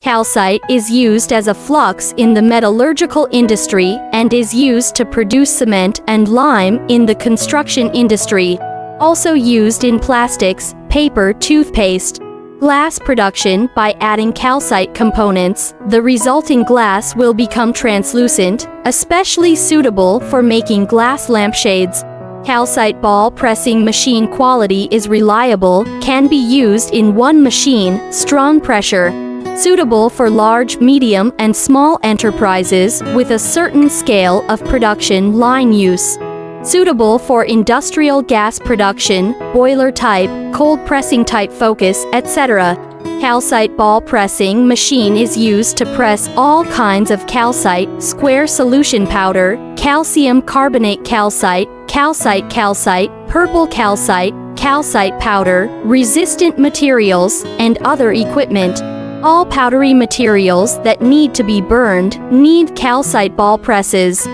Calcite is used as a flux in the metallurgical industry and is used to produce cement and lime in the construction industry. Also used in plastics, paper, toothpaste, glass production. By adding calcite components, the resulting glass will become translucent, especially suitable for making glass lampshades. Calcite ball pressing machine quality is reliable, can be used in one machine, strong pressure. Suitable for large, medium, and small enterprises with a certain scale of production line use. Suitable for industrial gas production, boiler type, cold pressing type focus, etc. Calcite ball pressing machine is used to press all kinds of calcite, square solution powder, calcium carbonate calcite, calcite, purple calcite, calcite powder, resistant materials, and other equipment. All powdery materials that need to be burned need calcite ball presses.